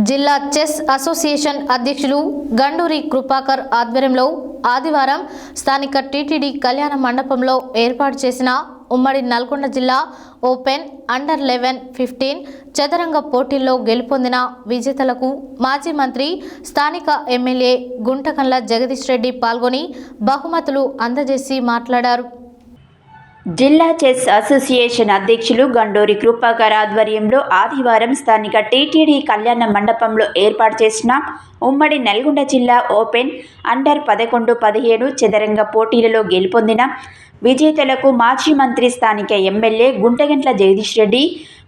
జిల్లా chess association అధ్యక్షులు గండూరి కృపాకర్ ఆధ్వర్యంలో ఆదివారం స్థానిక టీటీడీ కళ్యాణ మండపంలో ఏర్పాటు చేసిన ఉమ్మడి నల్గొండ జిల్లా ఓపెన్ అండర్ 11-15 చదరంగ పోటీల్లో గెలుపొందిన విజేతలకు మాజీ మంత్రి స్థానిక ఎమ్మెల్యే గుంటకండ్ల జగదీష్ రెడ్డి పాల్గొని బహుమతులు అందజేసి మాట్లాడారు. జిల్లా చెస్ అసోసియేషన్ అధ్యక్షులు గండూరి కృపాకర్ ఆధ్వర్యంలో ఆదివారం స్థానిక టీటీడీ కళ్యాణ మండపంలో ఏర్పాటు చేసిన ఉమ్మడి నల్గొండ జిల్లా ఓపెన్ అండర్ 11-17 చదరంగ పోటీలలో గెలుపొందిన విజేతలకు మాజీ మంత్రి స్థానిక ఎమ్మెల్యే గుంటకండ్ల జగదీష్ రెడ్డి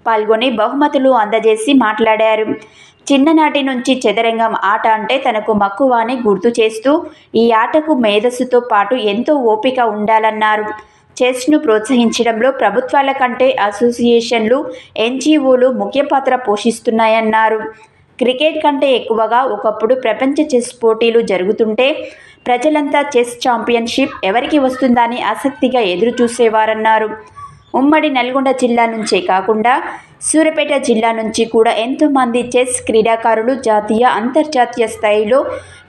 పాల్గొని బహుమతులు అందజేసి మాట్లాడారు. చిన్ననాటి నుంచి చదరంగం ఆట అంటే తనకు మక్కువ అని గుర్తు చేస్తూ ఈ ఆటకు మేధస్సుతో పాటు ఎంతో ఓపిక ఉండాలన్నారు. చెస్ను ప్రోత్సహించడంలో ప్రభుత్వాల కంటే అసోసియేషన్లు, ఎన్జీఓలు ముఖ్య పాత్ర పోషిస్తున్నాయన్నారు. క్రికెట్ కంటే ఎక్కువగా ఒకప్పుడు ప్రపంచ చెస్ పోటీలు జరుగుతుంటే ప్రజలంతా చెస్ ఛాంపియన్షిప్ ఎవరికి వస్తుందని ఆసక్తిగా ఎదురు చూసేవారన్నారు. ఉమ్మడి నల్గొండ జిల్లా నుంచే కాకుండా సూర్యాపేట జిల్లా నుంచి కూడా ఎంతోమంది చెస్ క్రీడాకారులు జాతీయ, అంతర్జాతీయ స్థాయిలో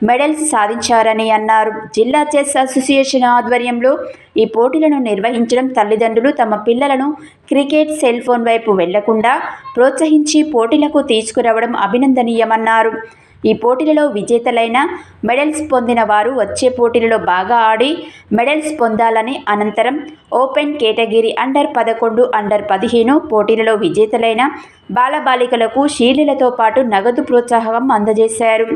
మెడల్స్ సాధించారని అన్నారు. జిల్లా చెస్ అసోసియేషన్ ఆధ్వర్యంలో ఈ పోటీలను నిర్వహించడం తల్లిదండ్రులు తమ పిల్లలను క్రికెట్, సెల్ ఫోన్ వైపు వెళ్లకుండా ప్రోత్సహించి పోటీలకు తీసుకురావడం అభినందనీయమన్నారు. ఈ పోటీలలో విజేతలైన మెడల్స్ పొందిన వారు వచ్చే పోటీలలో బాగా ఆడి మెడల్స్ పొందాలని, అనంతరం ఓపెన్ కేటగిరీ అండర్ 11, అండర్ 15 పోటీలలో విజేతలైన బాలబాలికలకు షీల్డ్లతో పాటు నగదు ప్రోత్సాహం అందజేశారు.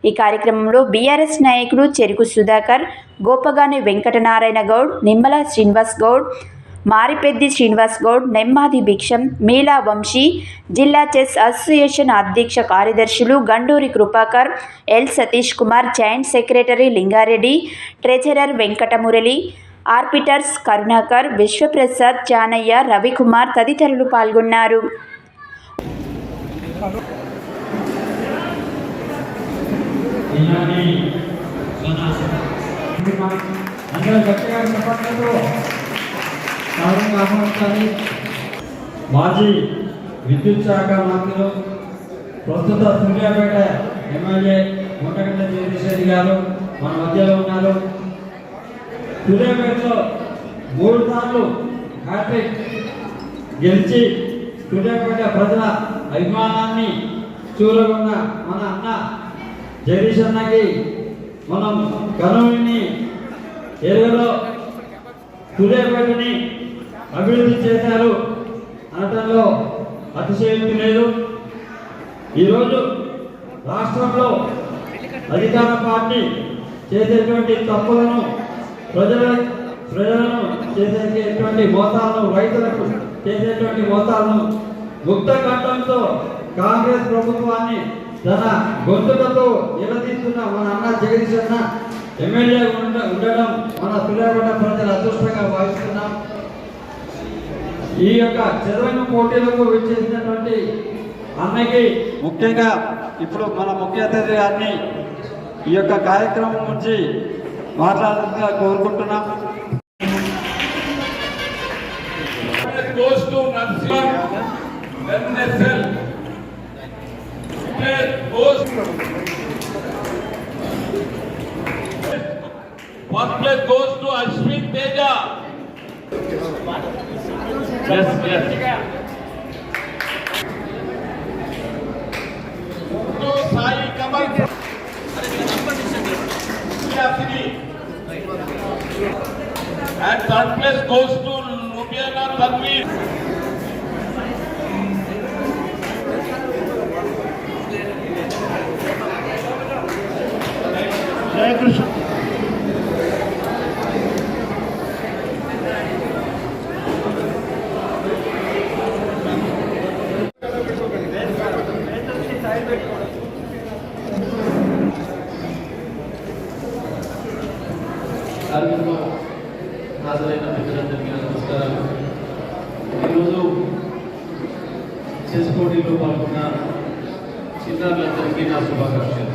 ఈ కార్యక్రమంలో బీఆర్ఎస్ నాయకులు చెరుకు సుధాకర్, గోపగాని వెంకటనారాయణ గౌడ్, నిమ్మల శ్రీనివాస్ గౌడ్, మారిపెద్ది శ్రీనివాస్ గౌడ్, నెమ్మాది భిక్షం, మీలా వంశీ, జిల్లా చెస్ అసోసియేషన్ అధ్యక్ష కార్యదర్శులు Ganduri Krupakar, L Satish Kumar, joint secretary Lingareddy, treasurer Venkatamurali, arbiters Karunakar, Vishwaprasad, Janaiah, Ravikumar తదితరులు పాల్గొన్నారు. మాజీ విద్యుత్ శాఖ మంత్రులు, ప్రస్తుత సూర్యాపేట ఎమ్మెల్యే గుంటకండ్ల జగదీష్ రెడ్డి గారు మన మధ్యలో ఉన్నారు. సూర్యాపేటలో 3 సార్లు హ్యాట్రిక్ గెలిచి సూర్యాపేట ప్రజల అభిమానాన్ని చూరగొన్న మన అన్న జగదీష్ అన్నకి మనం కర్నూలుని ఏరియాలో సూర్యాపేటని అభివృద్ధి చేశారు అనటంలో అతిశయోక్తి లేదు. ఈరోజు రాష్ట్రంలో అధికార పార్టీ చేసేటువంటి తప్పులను, ప్రజలను చేసేటువంటి మోసాలను, రైతులకు చేసేటువంటి మోసాలను ముక్త కంఠంతో కాంగ్రెస్ ప్రభుత్వాన్ని తన గొంతుకతో నిలదీస్తున్న మన అన్న జగదీష్ అన్న ఎమ్మెల్యే ఉండడం మన సూర్యాపేట ప్రజల అదృష్టంగా భావిస్తున్నాం. ఈ యొక్క చదరంగ పోటీలకు విచ్చేసినటువంటి అన్నకి ముఖ్యంగా ఇప్పుడు మన ముఖ్య అతిథి గారిని ఈ యొక్క కార్యక్రమం నుంచి మాట్లాడాలని కోరుకుంటున్నాం. First place goes to Ashwin Teja. Yes. To Sai Kamal. And third place goes to Lubiana Tanvir. Jai Krishna. హాజరైన మిత్రులందరికీ నమస్కారాలు. ఈరోజు చెస్ పోటీలో పాల్గొన్న చిన్నారులందరికీ నా శుభాకాంక్షలు.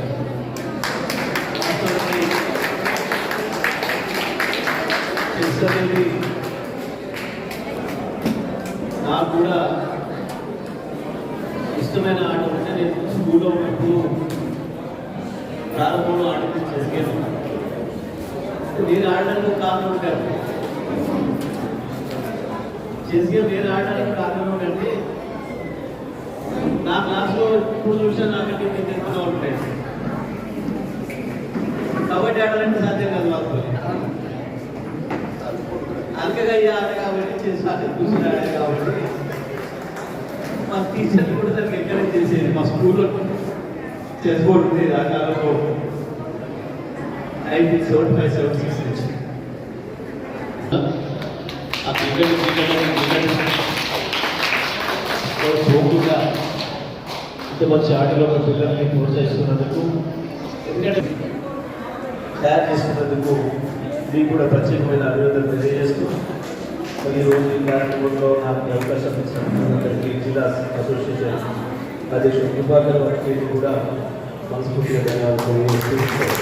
చెస్ అనేది నాకు కూడా ఇష్టమైన ఆట అంటే నేను స్కూల్లో ఇప్పుడు ప్రారంభంలో ఆడింది చెస్ గేమ్. నేను ఆడడానికి కారణం ఉంటాను. చెస్ గేమ్ నేను ఆడడానికి కారణం ఏంటంటే నా క్లాస్లో ఇప్పుడు చూసినా నాకంటే ఎక్కువగా ఉంటాయి. కబడ్డీ ఆడాలంటే సాధ్యం కాదు మాకు. అంకగా ఆడే కాబట్టి చెస్ ఆడే కూర్చొని ఆడే కాబట్టి మా టీచర్లు కూడా దానికి ఎంకరేజ్ చేసేది. మా స్కూల్లో చెస్ బోర్డు ఉంది. ఆ కాలంలో 1975-76 నుంచి ఆ క్రికెట్ పోకుండా ఇంత మంచి ఆటలో పిల్లల్ని ప్రోత్సహిస్తున్నందుకు, ఎందుకంటే తయారు చేసుకున్నందుకు మీకు కూడా ప్రత్యేకమైన అభినందనలు తెలియజేస్తూ, మరి ఈరోజు ఈ కార్యక్రమంలో నాకు అవకాశం ఇచ్చినటువంటి జిల్లా అసోసియేషన్ అధ్యక్షుడు కృపాకర్ వారికి కూడా మనస్ఫూర్తిగా ధన్యవాదాలు తెలియజేస్తూ